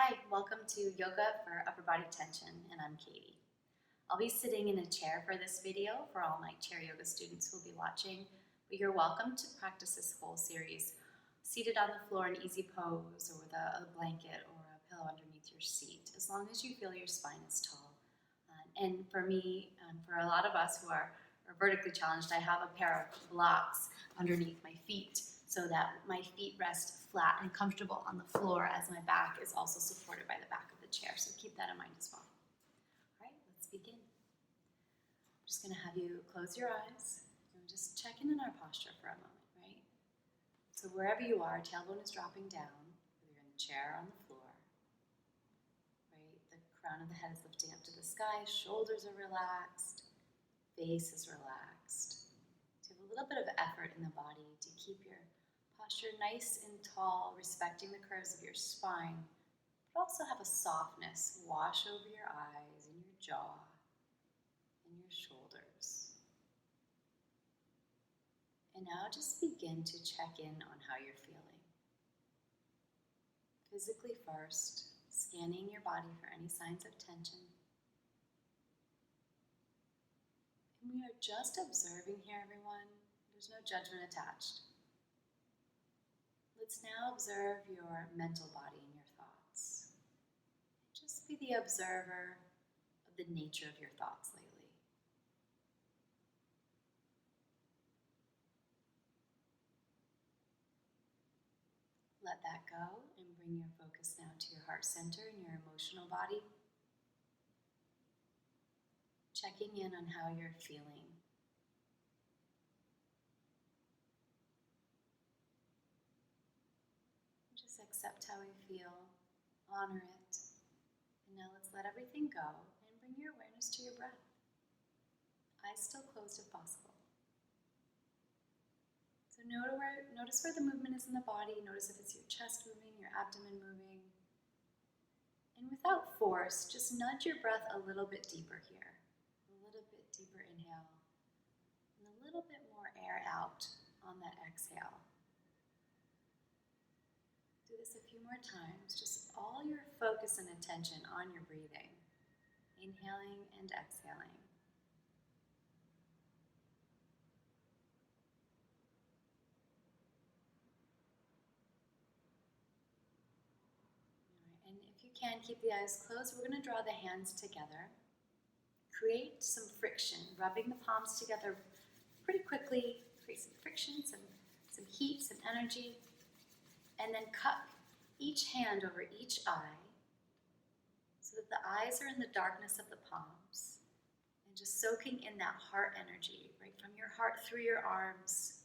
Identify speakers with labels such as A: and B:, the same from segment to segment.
A: Hi, welcome to Yoga for Upper Body Tension, and I'm Katie. I'll be sitting in a chair for this video for all my chair yoga students who will be watching, but you're welcome to practice this whole series seated on the floor in easy pose or with a blanket or a pillow underneath your seat, as long as you feel your spine is tall. And for me, for a lot of us who are vertically challenged, I have a pair of blocks underneath my feet so that my feet rest flat and comfortable on the floor as my back is also supported by the back of the chair. So keep that in mind as well. All right, let's begin. I'm just going to have you close your eyes and just check in our posture for a moment, right? So wherever you are, tailbone is dropping down, whether you're in the chair or on the floor, right? The crown of the head is lifting up to the sky, shoulders are relaxed, face is relaxed. So you have a little bit of effort in the body to keep your posture nice and tall, respecting the curves of your spine, but also have a softness wash over your eyes and your jaw and your shoulders. And now just begin to check in on how you're feeling. Physically first, scanning your body for any signs of tension. And we are just observing here, everyone. There's no judgment attached. Let's now observe your mental body and your thoughts. Just be the observer of the nature of your thoughts lately. Let that go and bring your focus now to your heart center and your emotional body. Checking in on how you're feeling. Just accept how we feel, honor it, and now let's let everything go and bring your awareness to your breath. Eyes still closed if possible. So notice where the movement is in the body. Notice if it's your chest moving, your abdomen moving. And without force, just nudge your breath a little bit deeper here. A little bit deeper inhale. And a little bit more air out on that exhale. Do this a few more times. Just all your focus and attention on your breathing. Inhaling and exhaling. And if you can, keep the eyes closed. We're going to draw the hands together. Create some friction, rubbing the palms together pretty quickly. Create some friction, some heat, some energy. And then cup each hand over each eye so that the eyes are in the darkness of the palms. And just soaking in that heart energy, right from your heart through your arms,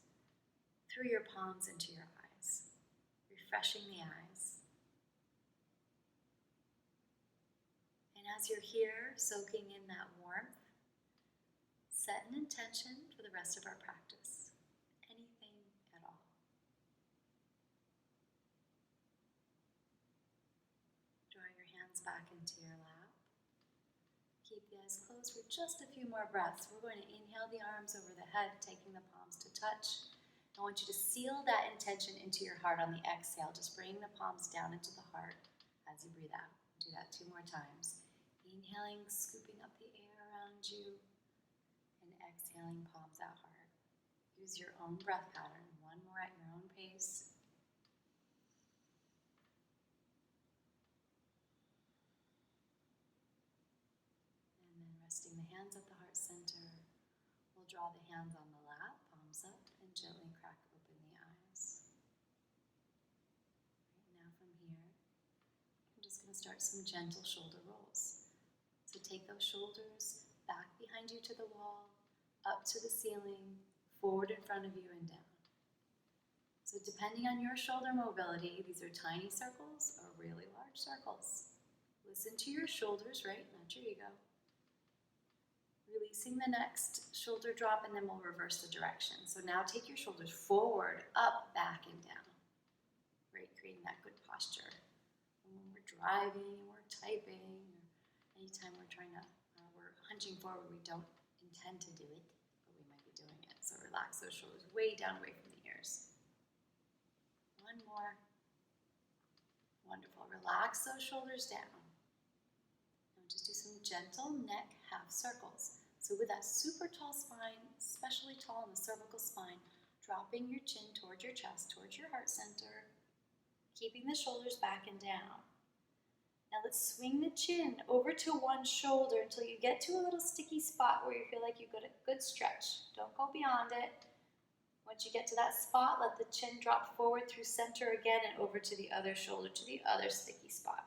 A: through your palms into your eyes. Refreshing the eyes. And as you're here, soaking in that warmth, set an intention for the rest of our practice. Anything at all. Draw your hands back into your lap. Keep the eyes closed for just a few more breaths. We're going to inhale the arms over the head, taking the palms to touch. I want you to seal that intention into your heart on the exhale. Just bring the palms down into the heart as you breathe out. Do that 2 more times. Inhaling, scooping up the air around you, and exhaling, palms out hard. Use your own breath pattern, 1 more at your own pace. And then resting the hands at the heart center, we'll draw the hands on the lap, palms up, and gently crack open the eyes. Right, now from here, I'm just going to start some gentle shoulder rolls. So take those shoulders back behind you to the wall, up to the ceiling, forward in front of you and down. So depending on your shoulder mobility, these are tiny circles or really large circles. Listen to your shoulders, right? Not your ego. Releasing the next shoulder drop, and then we'll reverse the direction. So now take your shoulders forward, up, back, and down. Right, creating that good posture. And when we're driving, we're typing, anytime we're we're hunching forward, we don't intend to do it, but we might be doing it. So relax those shoulders way down away from the ears. 1 more. Wonderful. Relax those shoulders down. Now just do some gentle neck half circles. So with that super tall spine, especially tall in the cervical spine, dropping your chin towards your chest, towards your heart center, keeping the shoulders back and down. Now let's swing the chin over to one shoulder until you get to a little sticky spot where you feel like you got a good stretch. Don't go beyond it. Once you get to that spot, let the chin drop forward through center again and over to the other shoulder, to the other sticky spot.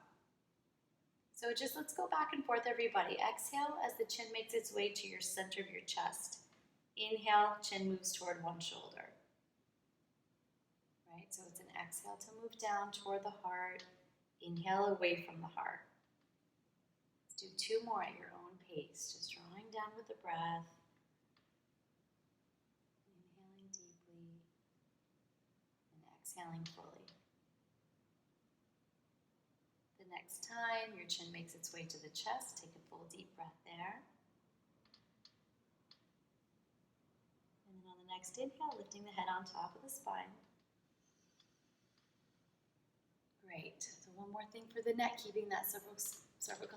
A: So just let's go back and forth, everybody. Exhale as the chin makes its way to your center of your chest. Inhale, chin moves toward one shoulder. Right, so it's an exhale to move down toward the heart. Inhale away from the heart. Let's do 2 more at your own pace, just drawing down with the breath. Inhaling deeply and exhaling fully. The next time your chin makes its way to the chest, take a full deep breath there. And then on the next inhale, lifting the head on top of the spine. Great. So one more thing for the neck, keeping that cervical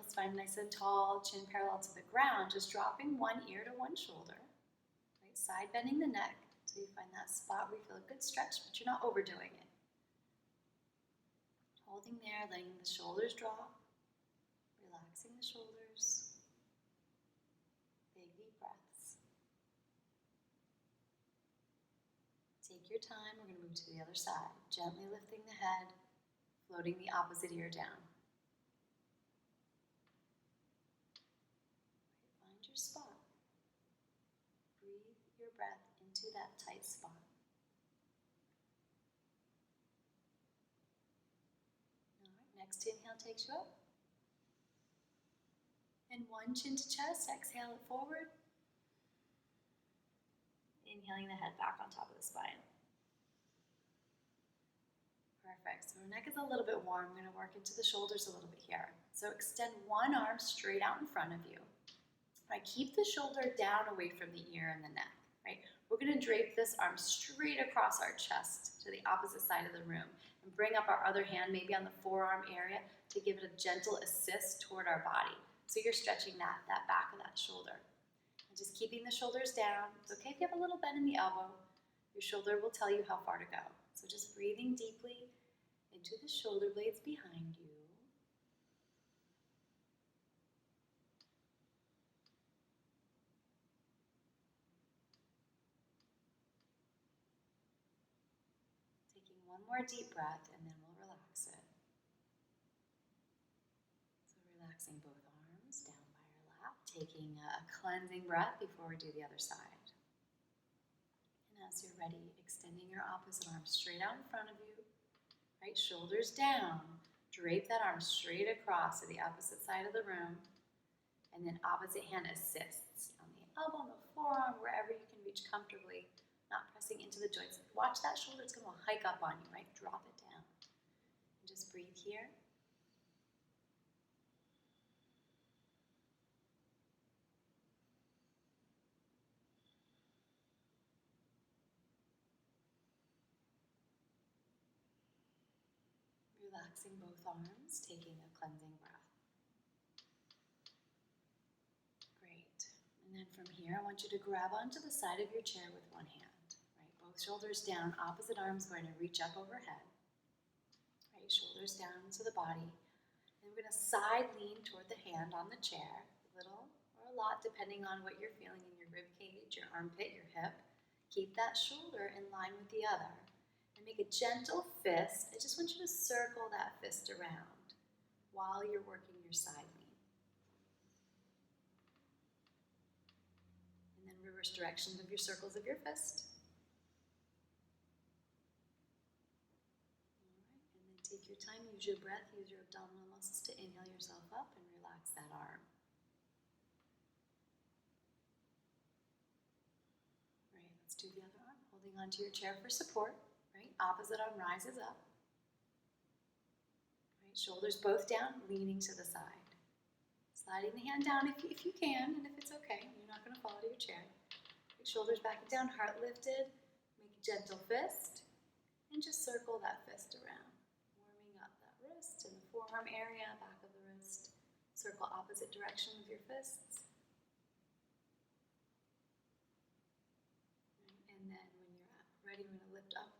A: spine nice and tall, chin parallel to the ground, just dropping one ear to one shoulder. Right, side bending the neck until you find that spot where you feel a good stretch, but you're not overdoing it. Holding there, letting the shoulders drop, relaxing the shoulders. Big deep breaths. Take your time, we're going to move to the other side, gently lifting the head, floating the opposite ear down. Find your spot. Breathe your breath into that tight spot. All right, next inhale takes you up. And one chin to chest, exhale it forward. Inhaling the head back on top of the spine. Perfect. So our neck is a little bit warm. I'm going to work into the shoulders a little bit here. So extend one arm straight out in front of you. Right, keep the shoulder down away from the ear and the neck. Right, we're going to drape this arm straight across our chest to the opposite side of the room and bring up our other hand maybe on the forearm area to give it a gentle assist toward our body. So you're stretching that back of that shoulder. And just keeping the shoulders down. It's okay if you have a little bend in the elbow. Your shoulder will tell you how far to go. So just breathing deeply into the shoulder blades behind you. Taking one more deep breath and then we'll relax it. So relaxing both arms down by your lap, taking a cleansing breath before we do the other side. And as you're ready, extending your opposite arm straight out in front of you. Right, shoulders down, drape that arm straight across to the opposite side of the room, and then opposite hand assists on the elbow, on the forearm, wherever you can reach comfortably, not pressing into the joints. Watch that shoulder, it's going to hike up on you, right? Drop it down. And just breathe here. Relaxing both arms, taking a cleansing breath. Great. And then from here, I want you to grab onto the side of your chair with one hand. Right, both shoulders down, opposite arms going to reach up overhead. Right, shoulders down to the body. And we're going to side lean toward the hand on the chair, a little or a lot depending on what you're feeling in your rib cage, your armpit, your hip. Keep that shoulder in line with the other. And make a gentle fist. I just want you to circle that fist around while you're working your side lean. And then reverse directions of your circles of your fist. Alright, and then take your time, use your breath, use your abdominal muscles to inhale yourself up and relax that arm. Right, let's do the other arm, holding onto your chair for support. Right, opposite arm rises up. Right, shoulders both down, leaning to the side. Sliding the hand down if you can, and if it's okay, you're not going to fall out of your chair. Right, shoulders back and down, heart lifted. Make a gentle fist, and just circle that fist around, warming up that wrist forearm area, back of the wrist. Circle opposite direction with your fists. And then when you're ready, we're going to lift up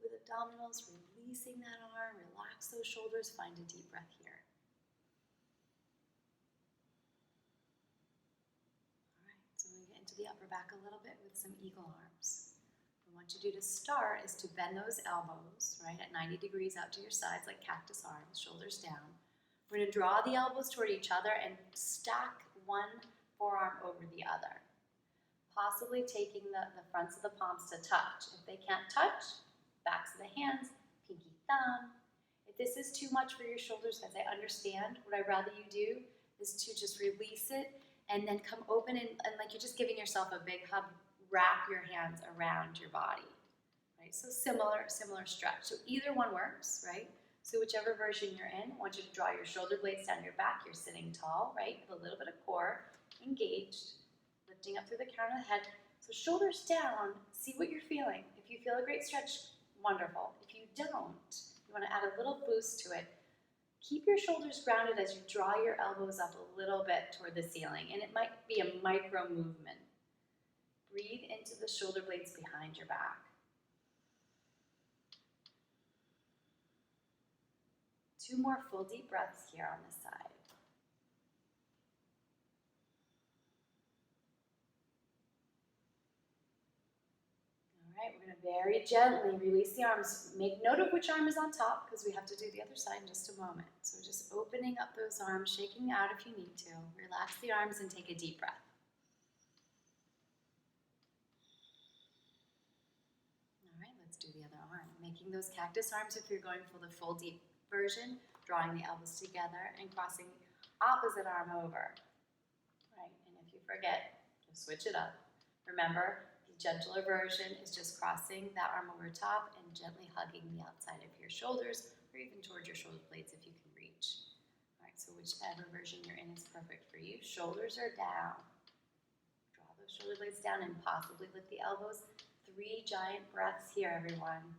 A: with abdominals, releasing that arm, relax those shoulders, find a deep breath here. Alright, so we get into the upper back a little bit with some eagle arms. What I want you to do to start is to bend those elbows, right, at 90 degrees out to your sides like cactus arms, shoulders down. We're going to draw the elbows toward each other and stack one forearm over the other. Possibly taking the fronts of the palms to touch. If they can't touch, backs of the hands, pinky thumb. If this is too much for your shoulders, as I understand, what I'd rather you do is to just release it and then come open and like you're just giving yourself a big hug, wrap your hands around your body. Right? So similar stretch. So either one works, right? So whichever version you're in, I want you to draw your shoulder blades down your back. You're sitting tall, right? With a little bit of core engaged. Lifting up through the crown of the head. So shoulders down, see what you're feeling. If you feel a great stretch, wonderful. If you don't, you want to add a little boost to it. Keep your shoulders grounded as you draw your elbows up a little bit toward the ceiling. And it might be a micro movement. Breathe into the shoulder blades behind your back. 2 more full deep breaths here on this side. Alright, we're going to very gently release the arms. Make note of which arm is on top because we have to do the other side in just a moment. So just opening up those arms, shaking out if you need to. Relax the arms and take a deep breath. Alright, let's do the other arm. Making those cactus arms if you're going for the full deep version, drawing the elbows together and crossing opposite arm over. Right, and if you forget, just switch it up. Remember, the gentler version is just crossing that arm over top and gently hugging the outside of your shoulders or even towards your shoulder blades if you can reach. All right, so whichever version you're in is perfect for you. Shoulders are down. Draw those shoulder blades down and possibly lift the elbows. 3 giant breaths here, everyone.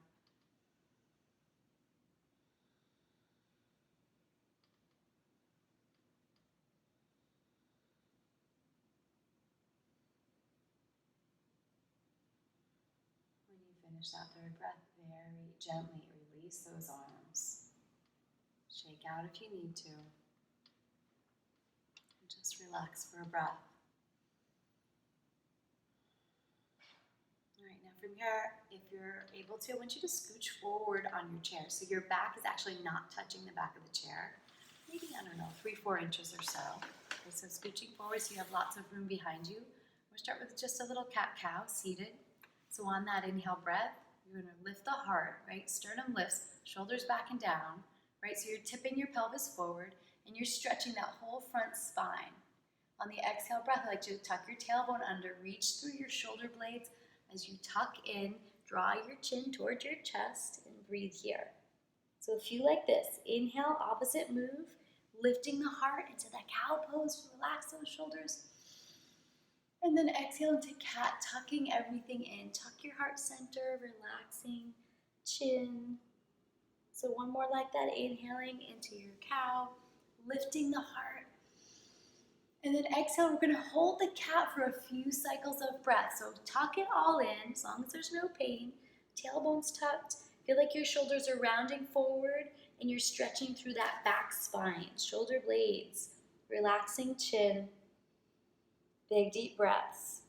A: Finish that 3rd breath, very gently release those arms. Shake out if you need to. And just relax for a breath. Alright, now from here, if you're able to, I want you to scooch forward on your chair. So your back is actually not touching the back of the chair. Maybe, I don't know, 3-4 inches or so. Okay, so scooching forward so you have lots of room behind you. We'll start with just a little cat-cow seated. So on that inhale breath, you're going to lift the heart, right? Sternum lifts, shoulders back and down, right? So you're tipping your pelvis forward and you're stretching that whole front spine. On the exhale breath, I like you to tuck your tailbone under, reach through your shoulder blades as you tuck in, draw your chin towards your chest and breathe here. So if you like this, inhale, opposite move, lifting the heart into that cow pose, relax those shoulders. And then exhale into cat, tucking everything in. Tuck your heart center, relaxing, chin. So one more like that, inhaling into your cow, lifting the heart. And then exhale, we're going to hold the cat for a few cycles of breath. So tuck it all in, as long as there's no pain. Tailbone's tucked. Feel like your shoulders are rounding forward and you're stretching through that back spine. Shoulder blades, relaxing chin. Big deep breaths.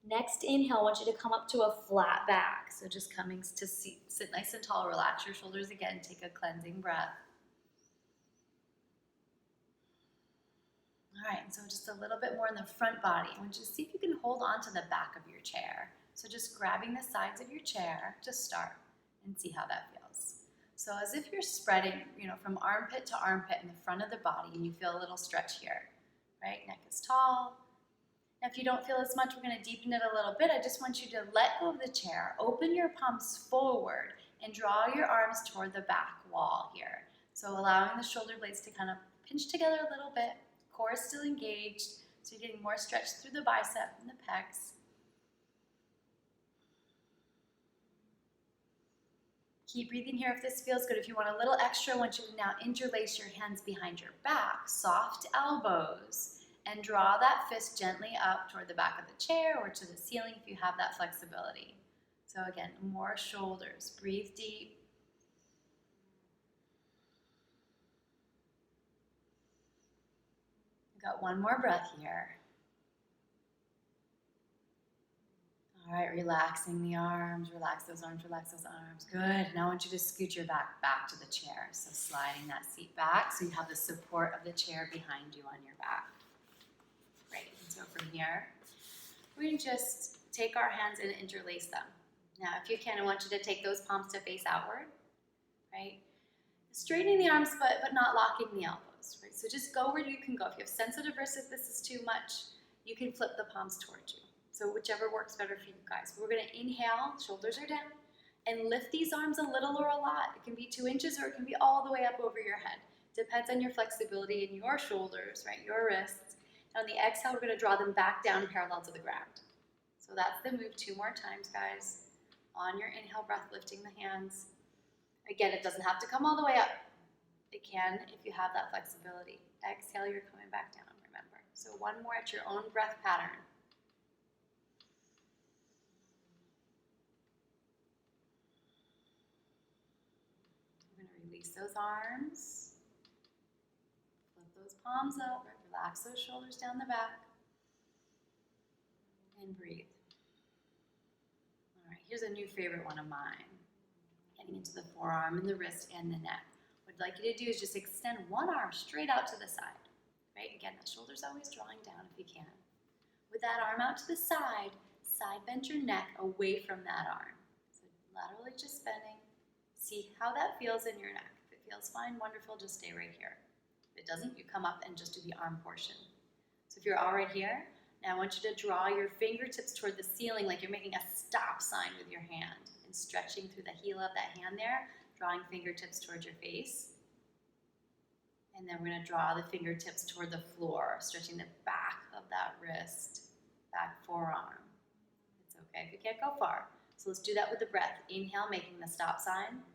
A: Next inhale, I want you to come up to a flat back. So just coming to sit nice and tall. Relax your shoulders again. Take a cleansing breath. All right, and so just a little bit more in the front body. I want you to see if you can hold on to the back of your chair. So just grabbing the sides of your chair to start and see how that feels. So as if you're spreading, from armpit to armpit in the front of the body and you feel a little stretch here, right? Neck is tall. Now if you don't feel as much, we're going to deepen it a little bit. I just want you to let go of the chair, open your palms forward and draw your arms toward the back wall here. So allowing the shoulder blades to kind of pinch together a little bit, core is still engaged, so you're getting more stretch through the bicep and the pecs. Keep breathing here if this feels good. If you want a little extra, I want you to now interlace your hands behind your back, soft elbows, and draw that fist gently up toward the back of the chair or to the ceiling if you have that flexibility. So again, more shoulders. Breathe deep. We've got one more breath here. All right, relaxing the arms, relax those arms, relax those arms. Good. Now I want you to scoot your back to the chair. So sliding that seat back so you have the support of the chair behind you on your back. Great. And so from here, we're going to just take our hands and interlace them. Now, if you can, I want you to take those palms to face outward, right? Straightening the arms, but not locking the elbows, right? So just go where you can go. If you have sensitive wrists, if this is too much, you can flip the palms towards you. So whichever works better for you guys. We're going to inhale, shoulders are down, and lift these arms a little or a lot. It can be 2 inches or it can be all the way up over your head. Depends on your flexibility in your shoulders, right? Your wrists. And on the exhale, we're going to draw them back down parallel to the ground. So that's the move 2 more times, guys. On your inhale breath, lifting the hands. Again, it doesn't have to come all the way up. It can if you have that flexibility. Exhale, you're coming back down, remember. So one more at your own breath pattern. We're going to release those arms. Flip those palms up. Relax those shoulders down the back. And breathe. All right, here's a new favorite one of mine. Getting into the forearm and the wrist and the neck. What I'd like you to do is just extend one arm straight out to the side. Right? Again, the shoulder's always drawing down if you can. With that arm out to the side bend your neck away from that arm. So laterally just bending. See how that feels in your neck. If it feels fine, wonderful, just stay right here. If it doesn't, you come up and just do the arm portion. So if you're all right here, now I want you to draw your fingertips toward the ceiling like you're making a stop sign with your hand and stretching through the heel of that hand there, drawing fingertips towards your face. And then we're going to draw the fingertips toward the floor, stretching the back of that wrist, back forearm. It's okay if you can't go far. So let's do that with the breath. Inhale, making the stop sign.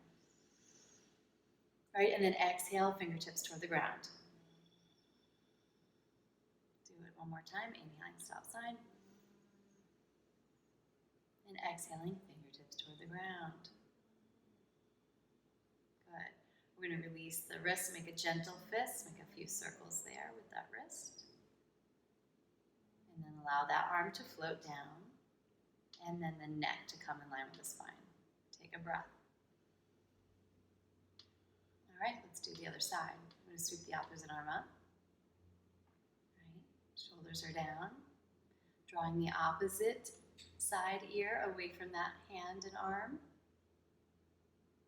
A: Right, and then exhale, fingertips toward the ground. Do it one more time. Inhaling, stop sign. And exhaling, fingertips toward the ground. Good. We're going to release the wrist, make a gentle fist, make a few circles there with that wrist. And then allow that arm to float down. And then the neck to come in line with the spine. Take a breath. All right, let's do the other side. I'm going to sweep the opposite arm up. Right, shoulders are down. Drawing the opposite side ear away from that hand and arm.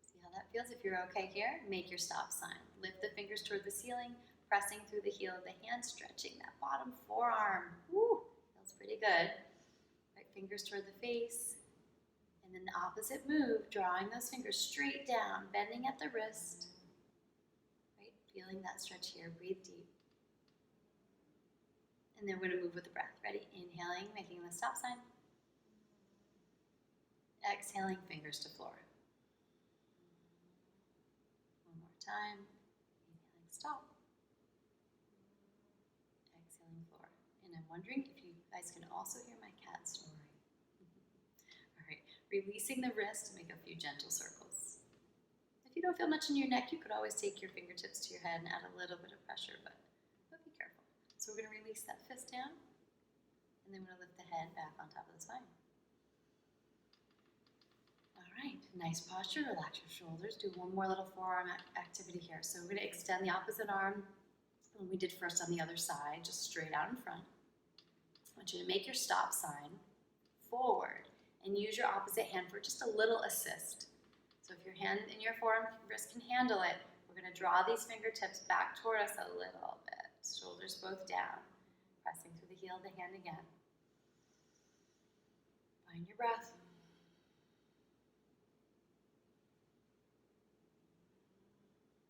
A: See how that feels? If you're okay here, make your stop sign. Lift the fingers toward the ceiling, pressing through the heel of the hand, stretching that bottom forearm. Woo, feels pretty good. Right, fingers toward the face. And then the opposite move, drawing those fingers straight down, bending at the wrist. Right, feeling that stretch here. Breathe deep. And then we're going to move with the breath. Ready? Inhaling, making the stop sign. Exhaling, fingers to floor. One more time. Inhaling, stop. Exhaling, floor. And I'm wondering if you guys can also hear my cat snoring. All right, releasing the wrist to make a few gentle circles. If you don't feel much in your neck, you could always take your fingertips to your head and add a little bit of pressure, but be careful. So we're going to release that fist down, and then we're going to lift the head back on top of the spine. All right, nice posture. Relax your shoulders. Do one more little forearm activity here. So we're going to extend the opposite arm, when we did first on the other side, just straight out in front. I want you to make your stop sign forward and use your opposite hand for just a little assist. So if your hand and your forearm wrist can handle it, we're going to draw these fingertips back toward us a little bit. Shoulders both down, pressing through the heel of the hand again. Find your breath.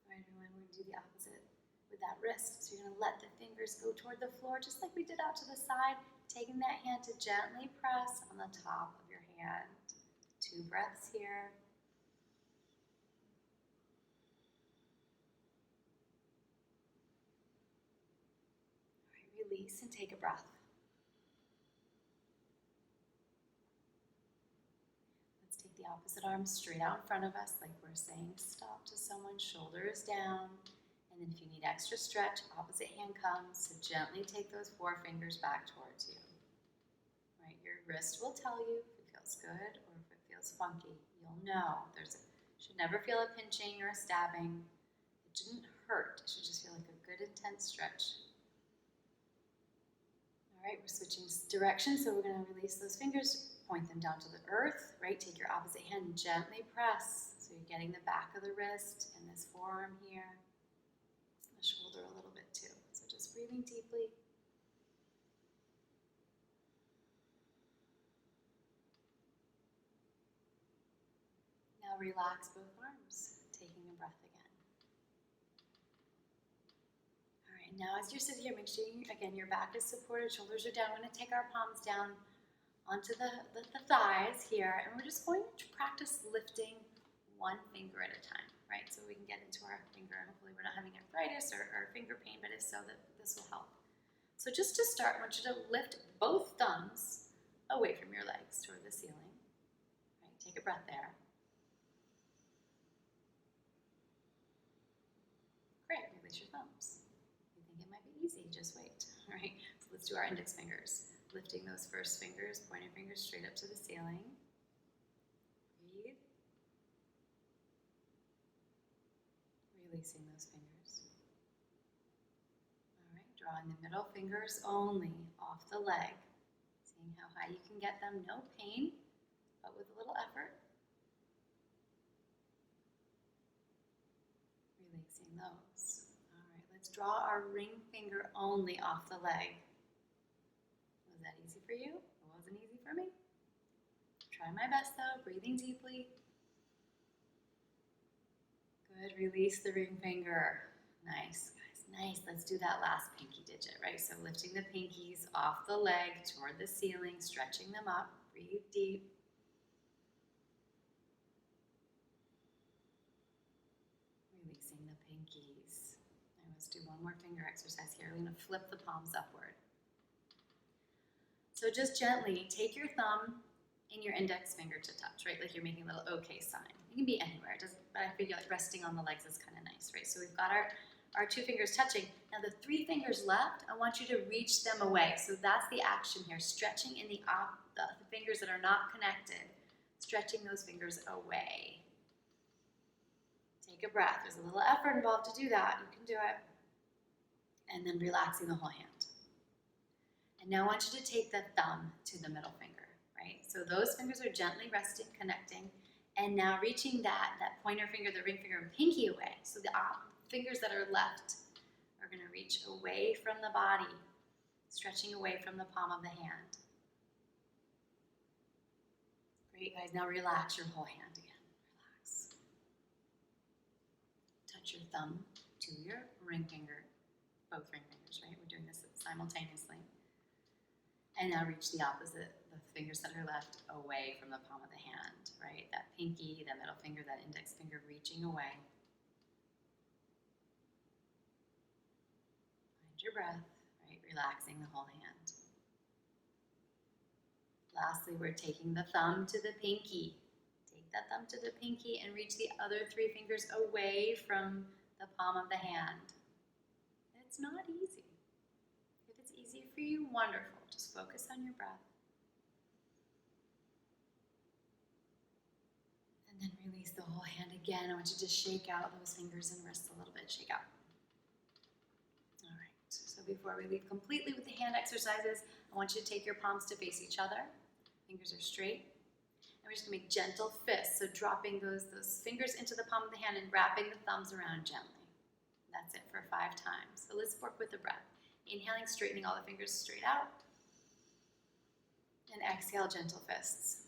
A: All right, everyone, we're going to do the opposite with that wrist. So you're going to let the fingers go toward the floor, just like we did out to the side, taking that hand to gently press on the top of your hand. 2 breaths here. Release and take a breath. Let's take the opposite arm straight out in front of us, like we're saying stop to someone, shoulders down. And then if you need extra stretch, opposite hand comes, so gently take those forefingers back towards you. Right, your wrist will tell you if it feels good or if it feels funky. You'll know. Should never feel a pinching or a stabbing. It shouldn't hurt. It should just feel like a good intense stretch. All right, we're switching directions, so we're going to release those fingers, point them down to the earth, right? Take your opposite hand and gently press. So you're getting the back of the wrist and this forearm here, the shoulder a little bit too. So just breathing deeply. Now relax both arms, taking a breath again. All right, now as you're sitting here, make sure, again, your back is supported, shoulders are down. We're going to take our palms down onto the thighs here, and we're just going to practice lifting one finger at a time, right? So we can get into our finger, and hopefully we're not having arthritis or finger pain, but if so, this will help. So just to start, I want you to lift both thumbs away from your legs toward the ceiling. Right? Take a breath there. Great, release your thumbs. You think it might be easy, just wait. All right, so let's do our index fingers. Lifting those first fingers, pointing fingers straight up to the ceiling. Breathe. Releasing those fingers. All right, drawing the middle fingers only off the leg. Seeing how high you can get them, no pain, but with a little effort. Releasing those. All right, let's draw our ring finger only off the leg. Was that easy for you? It wasn't easy for me. Try my best though, breathing deeply. Good, release the ring finger. Nice, guys, nice. Let's do that last pinky digit, right? So lifting the pinkies off the leg toward the ceiling, stretching them up. Breathe deep. Releasing the pinkies. And let's do one more finger exercise here. We're going to flip the palms upward. So just gently take your thumb and your index finger to touch, right? Like you're making a little okay sign. It can be anywhere, but I feel like resting on the legs is kind of nice, right? So we've got our two fingers touching. Now the three fingers left, I want you to reach them away. So that's the action here, stretching in the fingers that are not connected, stretching those fingers away. Take a breath. There's a little effort involved to do that. You can do it. And then relaxing the whole hand. And now I want you to take the thumb to the middle finger, right? So those fingers are gently resting, connecting, and now reaching that pointer finger, the ring finger, and pinky away. So the fingers that are left are going to reach away from the body, stretching away from the palm of the hand. Great, guys. Now relax your whole hand again. Relax. Touch your thumb to your ring finger, both ring fingers, right? We're doing this simultaneously. And now reach the opposite, the fingers that are left away from the palm of the hand, right? That pinky, that middle finger, that index finger reaching away. Find your breath, right? Relaxing the whole hand. Lastly, we're taking the thumb to the pinky. Take that thumb to the pinky and reach the other three fingers away from the palm of the hand. It's not easy. If it's easy for you, wonderful. Just focus on your breath. And then release the whole hand again. I want you to shake out those fingers and wrists a little bit. Shake out. All right. So before we leave completely with the hand exercises, I want you to take your palms to face each other. Fingers are straight. And we're just going to make gentle fists. So dropping those fingers into the palm of the hand and wrapping the thumbs around gently. That's it for 5 times. So let's work with the breath. Inhaling, straightening all the fingers straight out. And exhale, gentle fists.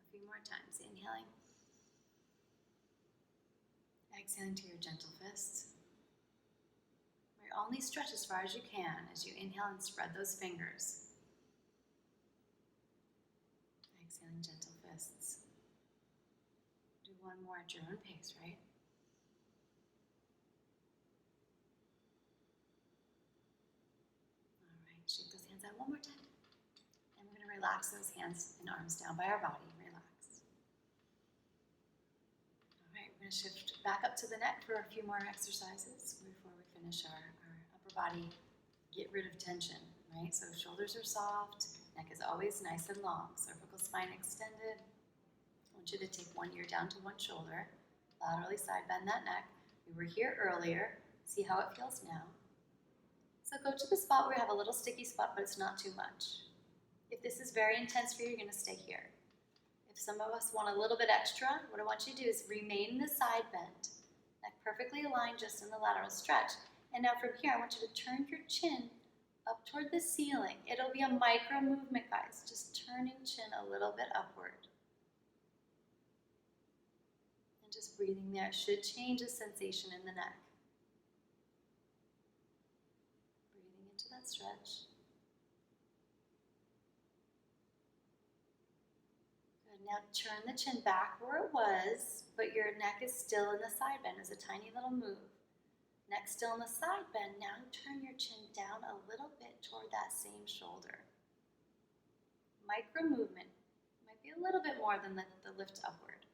A: A few more times. Inhaling. Exhaling to your gentle fists. Only stretch as far as you can as you inhale and spread those fingers. Exhaling, gentle fists. Do one more at your own pace, right? one more time. And we're going to relax those hands and arms down by our body. Relax. All right, we're going to shift back up to the neck for a few more exercises before we finish our upper body. Get rid of tension, right? So shoulders are soft, neck is always nice and long, cervical spine extended. I want you to take one ear down to one shoulder, laterally side bend that neck. We were here earlier. See how it feels now. So go to the spot where you have a little sticky spot, but it's not too much. If this is very intense for you, you're going to stay here. If some of us want a little bit extra, what I want you to do is remain in the side bend. Neck perfectly aligned just in the lateral stretch. And now from here, I want you to turn your chin up toward the ceiling. It'll be a micro movement, guys. Just turning chin a little bit upward. And just breathing there should change the sensation in the neck. To that stretch. Good. Now turn the chin back where it was, but your neck is still in the side bend. It's a tiny little move. Neck still in the side bend. Now turn your chin down a little bit toward that same shoulder. Micro movement. Might be a little bit more than the lift upward.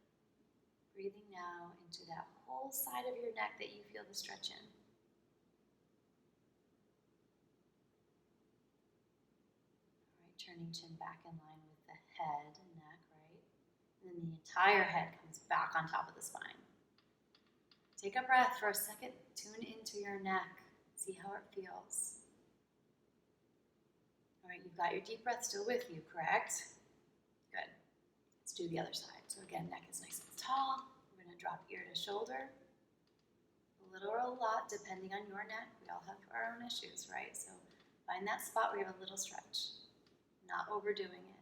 A: Breathing now into that whole side of your neck that you feel the stretch in. Turning chin back in line with the head and neck, right? And then the entire head comes back on top of the spine. Take a breath for a second. Tune into your neck. See how it feels. All right, you've got your deep breath still with you, correct? Good. Let's do the other side. So again, neck is nice and tall. We're going to drop ear to shoulder. A little or a lot, depending on your neck. We all have our own issues, right? So find that spot where you have a little stretch. Not overdoing it.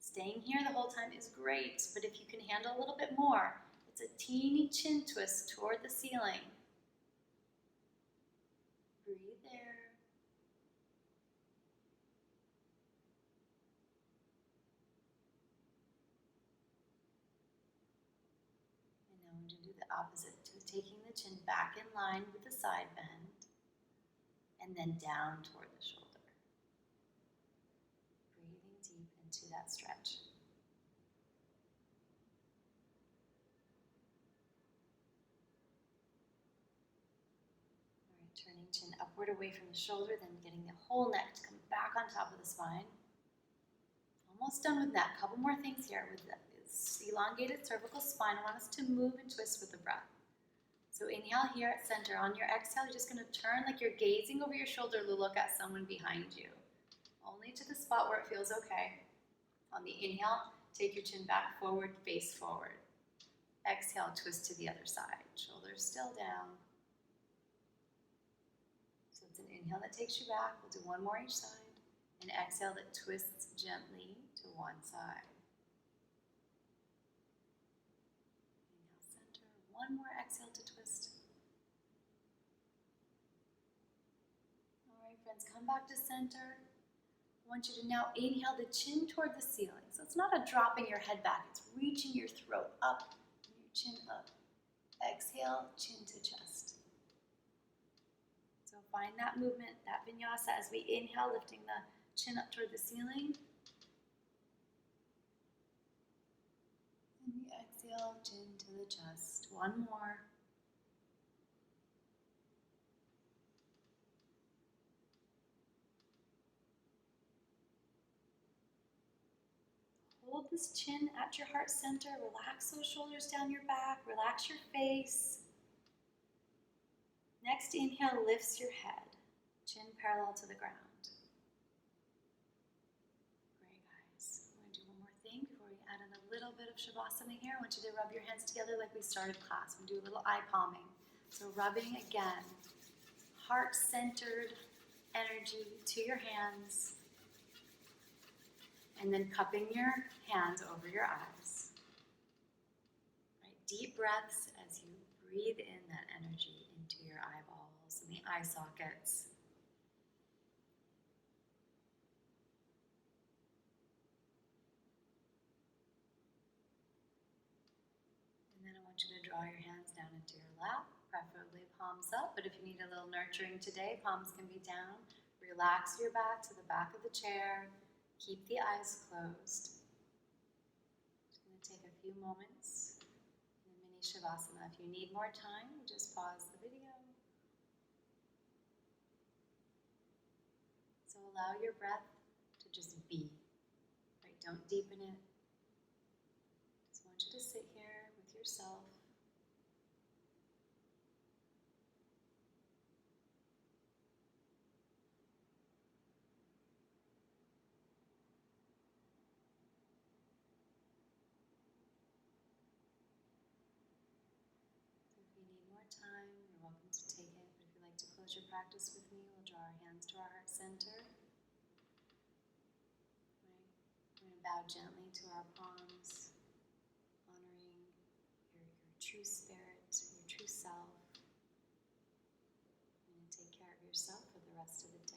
A: Staying here the whole time is great, but if you can handle a little bit more, it's a teeny chin twist toward the ceiling. Breathe there. And now we're going to do the opposite, taking the chin back in line with the side bend, and then down toward the shoulder. Deep into that stretch. All right, turning chin upward away from the shoulder, then getting the whole neck to come back on top of the spine. Almost done with that. Couple more things here with this elongated cervical spine. I want us to move and twist with the breath. So inhale here at center. On your exhale, you're just going to turn like you're gazing over your shoulder to look at someone behind you. Only to the spot where it feels okay. On the inhale, take your chin back forward, face forward. Exhale, twist to the other side. Shoulders still down. So it's an inhale that takes you back. We'll do one more each side. An exhale that twists gently to one side. Inhale, center. One more exhale to twist. All right, friends, come back to center. I want you to now inhale the chin toward the ceiling. So it's not a dropping your head back. It's reaching your throat up and your chin up. Exhale, chin to chest. So find that movement, that vinyasa as we inhale, lifting the chin up toward the ceiling. And we exhale, chin to the chest. One more. Hold this chin at your heart center. Relax those shoulders down your back. Relax your face. Next inhale lifts your head. Chin parallel to the ground. Great, guys. We're going to do one more thing before we add in a little bit of Shavasana here. I want you to rub your hands together like we started class. We'll do a little eye palming. So rubbing again. Heart-centered energy to your hands. And then cupping your hands over your eyes. Right, deep breaths as you breathe in that energy into your eyeballs and the eye sockets. And then I want you to draw your hands down into your lap, preferably palms up, but if you need a little nurturing today, palms can be down. Relax your back to the back of the chair. Keep the eyes closed. Just going to take a few moments in a mini Shavasana. If you need more time, just pause the video. So allow your breath to just be, right? Don't deepen it. Just want you to sit here with yourself. So if you need more time, you're welcome to take it. But if you'd like to close your practice with me, we'll draw our hands to our heart center. Right? We're going to bow gently to our palms, honoring your true spirit, your true self. You're going to take care of yourself for the rest of the day.